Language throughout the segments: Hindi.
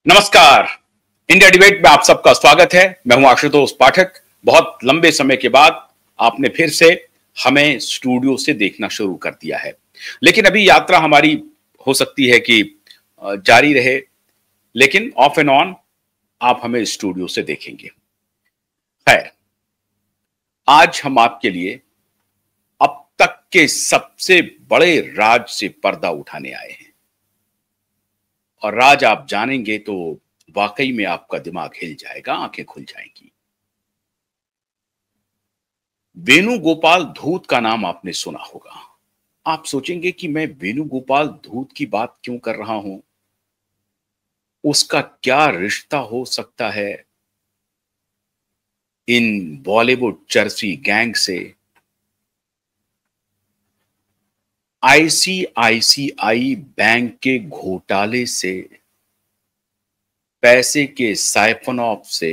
नमस्कार। इंडिया डिबेट में आप सबका स्वागत है। मैं हूं आशुतोष पाठक। बहुत लंबे समय के बाद आपने फिर से हमें स्टूडियो से देखना शुरू कर दिया है, लेकिन अभी यात्रा हमारी हो सकती है कि जारी रहे, लेकिन ऑफ एंड ऑन आप हमें स्टूडियो से देखेंगे। खैर, आज हम आपके लिए अब तक के सबसे बड़े राज से पर्दा उठाने आए हैं, और राज आप जानेंगे तो वाकई में आपका दिमाग हिल जाएगा, आंखें खुल जाएंगी। वेणुगोपाल धूत का नाम आपने सुना होगा। आप सोचेंगे कि मैं वेणुगोपाल धूत की बात क्यों कर रहा हूं, उसका क्या रिश्ता हो सकता है इन बॉलीवुड चर्ची गैंग से। आईसीआईसीआई बैंक के घोटाले से, पैसे के साइफन ऑफ से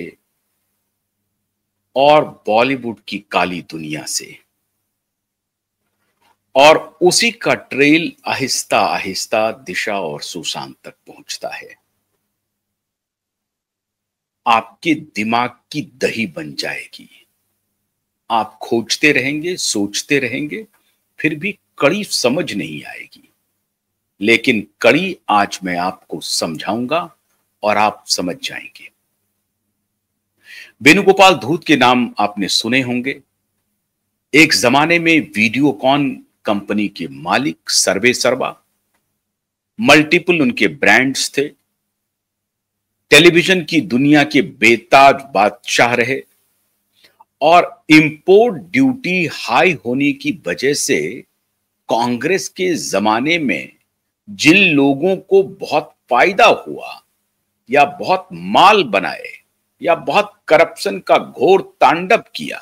और बॉलीवुड की काली दुनिया से, और उसी का ट्रेल आहिस्ता आहिस्ता दिशा और सुशांत तक पहुंचता है। आपके दिमाग की दही बन जाएगी। आप खोजते रहेंगे, सोचते रहेंगे, फिर भी कड़ी समझ नहीं आएगी। लेकिन कड़ी आज मैं आपको समझाऊंगा और आप समझ जाएंगे। वेणुगोपाल धूत के नाम आपने सुने होंगे। एक जमाने में वीडियोकॉन कंपनी के मालिक, सर्वे सर्वा, मल्टीपल उनके ब्रांड्स थे, टेलीविजन की दुनिया के बेताज बादशाह रहे, और इंपोर्ट ड्यूटी हाई होने की वजह से कांग्रेस के जमाने में जिन लोगों को बहुत फायदा हुआ, या बहुत माल बनाए, या बहुत करप्शन का घोर तांडव किया,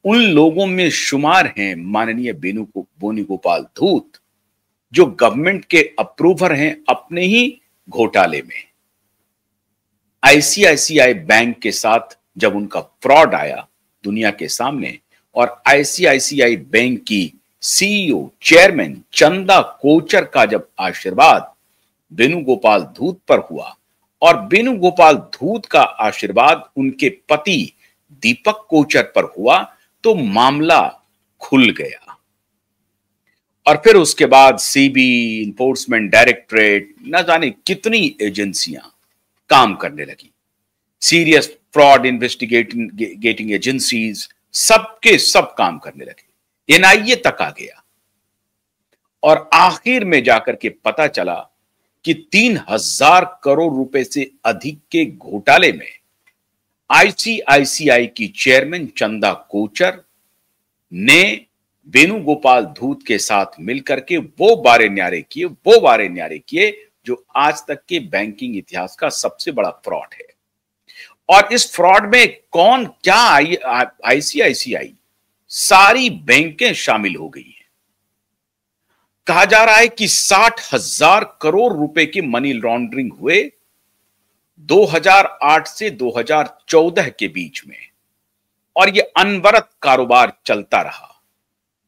उन लोगों में शुमार हैं माननीय वेणुगोपाल धूत, जो गवर्नमेंट के अप्रूवर हैं अपने ही घोटाले में। आईसीआईसीआई बैंक के साथ जब उनका फ्रॉड आया दुनिया के सामने, और आईसीआईसीआई बैंक की सीईओ चेयरमैन चंदा कोचर का जब आशीर्वाद वेणुगोपाल धूत पर हुआ, और वेणुगोपाल धूत का आशीर्वाद उनके पति दीपक कोचर पर हुआ, तो मामला खुल गया। और फिर उसके बाद सीबी, इन्फोर्समेंट डायरेक्टरेट, न जाने कितनी एजेंसियां काम करने लगी। सीरियस फ्रॉड इन्वेस्टिगेटिंग एजेंसीज सबके सब काम करने लगे। एनआईए तक आ गया, और आखिर में जाकर के पता चला कि 3,000 करोड़ रुपए से अधिक के घोटाले में आईसीआईसीआई की चेयरमैन चंदा कोचर ने वेणुगोपाल धूत के साथ मिलकर के वो बारे न्यारे किए जो आज तक के बैंकिंग इतिहास का सबसे बड़ा फ्रॉड है। और इस फ्रॉड में कौन क्या, आईसीआईसीआई सारी बैंकें शामिल हो गई हैं। कहा जा रहा है कि 60,000 करोड़ रुपए की मनी लॉन्ड्रिंग हुए 2008 से 2014 के बीच में, और यह अनवरत कारोबार चलता रहा।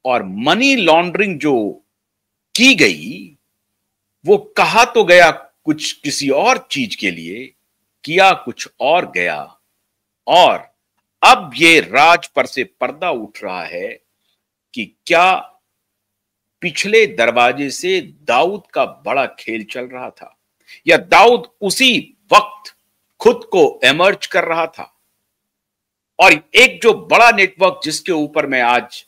और मनी लॉन्ड्रिंग जो की गई, वो कहा तो गया कुछ किसी और चीज के लिए, किया कुछ और गया। और अब ये राज पर से पर्दा उठ रहा है कि क्या पिछले दरवाजे से दाऊद का बड़ा खेल चल रहा था, या दाऊद उसी वक्त खुद को एमर्ज कर रहा था। और एक जो बड़ा नेटवर्क जिसके ऊपर मैं आज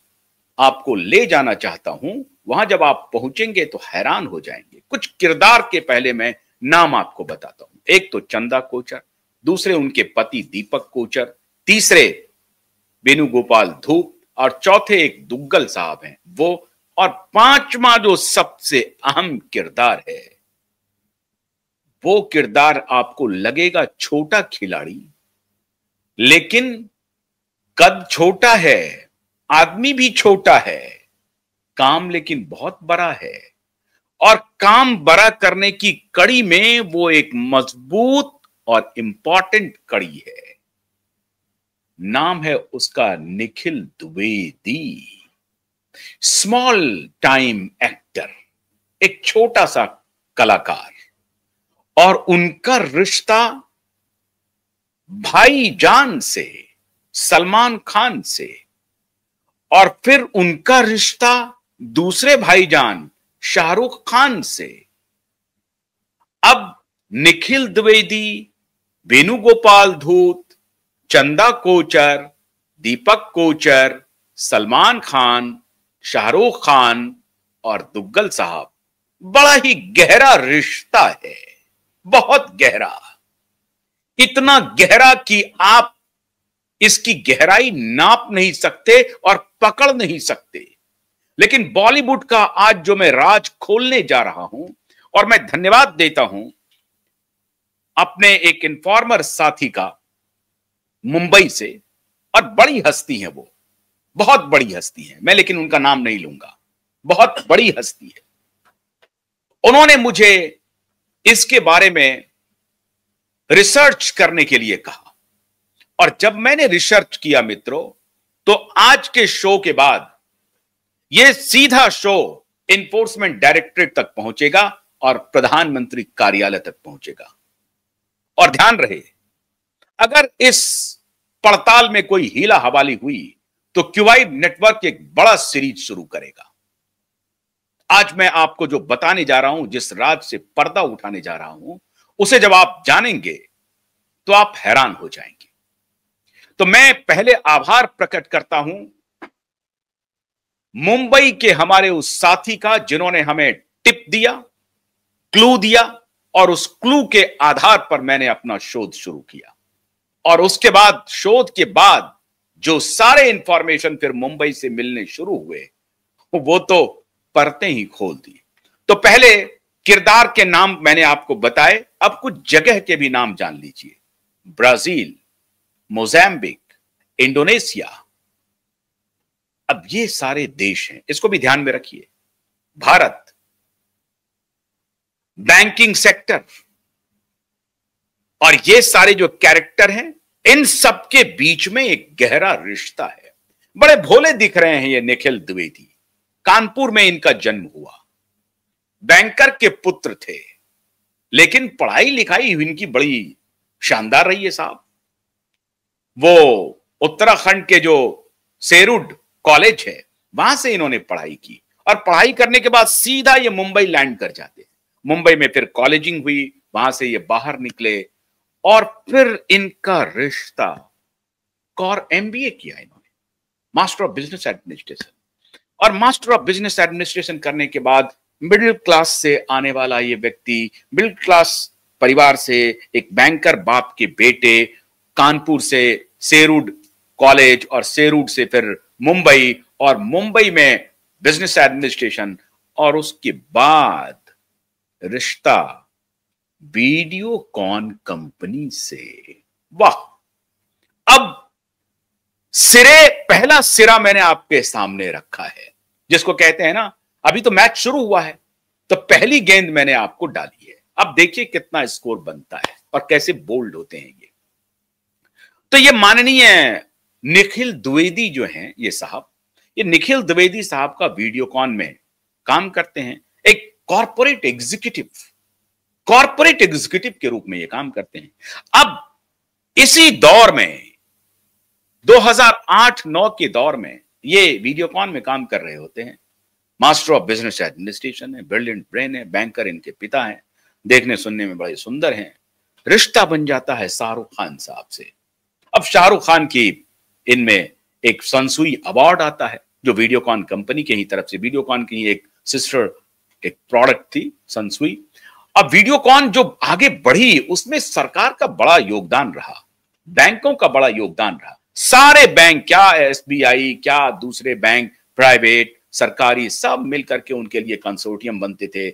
आपको ले जाना चाहता हूं, वहां जब आप पहुंचेंगे तो हैरान हो जाएंगे। कुछ किरदार के पहले मैं नाम आपको बताता हूं। एक तो चंदा कोचर, दूसरे उनके पति दीपक कोचर, तीसरे वेणुगोपाल धूत, और चौथे एक दुग्गल साहब हैं वो, और पांचवा जो सबसे अहम किरदार है, वो किरदार आपको लगेगा छोटा खिलाड़ी, लेकिन कद छोटा है, आदमी भी छोटा है, काम लेकिन बहुत बड़ा है। और काम बड़ा करने की कड़ी में वो एक मजबूत और इंपॉर्टेंट कड़ी है। नाम है उसका Nikhil Dwivedi. Small time actor, एक छोटा सा कलाकार, और उनका रिश्ता भाईजान से, सलमान खान से, और फिर उनका रिश्ता दूसरे भाईजान शाहरुख खान से। अब निखिल द्विवेदी, वेणुगोपाल धूत, चंदा कोचर, दीपक कोचर, सलमान खान, शाहरुख खान और दुग्गल साहब, बड़ा ही गहरा रिश्ता है, बहुत गहरा, इतना गहरा कि आप इसकी गहराई नाप नहीं सकते और पकड़ नहीं सकते। लेकिन बॉलीवुड का आज जो मैं राज खोलने जा रहा हूं, और मैं धन्यवाद देता हूं अपने एक इन्फॉर्मर साथी का मुंबई से, और बड़ी हस्ती है वो, बहुत बड़ी हस्ती है, मैं लेकिन उनका नाम नहीं लूंगा, बहुत बड़ी हस्ती है। उन्होंने मुझे इसके बारे में रिसर्च करने के लिए कहा, और जब मैंने रिसर्च किया मित्रों, तो आज के शो के बाद यह सीधा शो एनफोर्समेंट डायरेक्टरेट तक पहुंचेगा और प्रधानमंत्री कार्यालय तक पहुंचेगा। और ध्यान रहे, अगर इस पड़ताल में कोई हीला हवाली हुई तो क्यूवाइड नेटवर्क एक बड़ा सीरीज शुरू करेगा। आज मैं आपको जो बताने जा रहा हूं, जिस राज से पर्दा उठाने जा रहा हूं, उसे जब आप जानेंगे तो आप हैरान हो जाएंगे। तो मैं पहले आभार प्रकट करता हूं मुंबई के हमारे उस साथी का, जिन्होंने हमें टिप दिया, क्लू दिया, और उस क्लू के आधार पर मैंने अपना शोध शुरू किया। और उसके बाद, शोध के बाद जो सारे इंफॉर्मेशन फिर मुंबई से मिलने शुरू हुए, वो तो परतें ही खोल दी। तो पहले किरदार के नाम मैंने आपको बताए, अब कुछ जगह के भी नाम जान लीजिए। ब्राजील, मोजाम्बिक, इंडोनेशिया, अब ये सारे देश हैं, इसको भी ध्यान में रखिए। भारत, बैंकिंग सेक्टर, और ये सारे जो कैरेक्टर हैं, इन सबके बीच में एक गहरा रिश्ता है। बड़े भोले दिख रहे हैं ये निखिल द्विवेदी, कानपुर में इनका जन्म हुआ, बैंकर के पुत्र थे, लेकिन पढ़ाई लिखाई इनकी बड़ी शानदार रही है साहब। वो उत्तराखंड के जो सेरुड कॉलेज है, वहां से इन्होंने पढ़ाई की, और पढ़ाई करने के बाद सीधा ये मुंबई लैंड कर जाते हैं। मुंबई में फिर कॉलेजिंग हुई, वहां से ये बाहर निकले, और फिर इनका रिश्ता, और एमबीए किया इन्होंने, मास्टर ऑफ बिजनेस एडमिनिस्ट्रेशन, और मास्टर ऑफ बिजनेस एडमिनिस्ट्रेशन करने के बाद मिडिल क्लास से आने वाला ये व्यक्ति, मिडिल क्लास परिवार से, एक बैंकर बाप के बेटे, कानपुर से सेरुड कॉलेज, और सेरुड से फिर मुंबई, और मुंबई में बिजनेस एडमिनिस्ट्रेशन, और उसके बाद रिश्ता वीडियोकॉन कंपनी से। वाह! अब सिरे, पहला सिरा मैंने आपके सामने रखा है, जिसको कहते हैं ना, अभी तो मैच शुरू हुआ है, तो पहली गेंद मैंने आपको डाली है। अब देखिए कितना स्कोर बनता है और कैसे बोल्ड होते हैं ये। तो ये माननीय निखिल द्विवेदी जो हैं, ये साहब, ये निखिल द्विवेदी साहब का वीडियोकॉन में काम करते हैं, एक कॉर्पोरेट एग्जीक्यूटिव के रूप में ये काम करते हैं। अब इसी दौर में 2008-9 के दौर में ये वीडियोकॉन में काम कर रहे होते हैं। मास्टर ऑफ बिजनेस एडमिनिस्ट्रेशन है, ब्रिलियंट ब्रेन है, बैंकर इनके पिता हैं, देखने सुनने में बड़े सुंदर हैं। रिश्ता बन जाता है शाहरुख खान साहब से। अब शाहरुख खान की इनमें एक सनसुई अवार्ड आता है, जो वीडियोकॉन कंपनी के ही तरफ से, वीडियोकॉन की एक सिस्टर एक प्रोडक्ट थी सनसुई। अब वीडियोकॉन जो आगे बढ़ी, उसमें सरकार का बड़ा योगदान रहा, बैंकों का बड़ा योगदान रहा। सारे बैंक, क्या एसबीआई, क्या दूसरे बैंक, प्राइवेट, सरकारी, सब मिलकर के उनके लिए कंसोर्टियम बनते थे,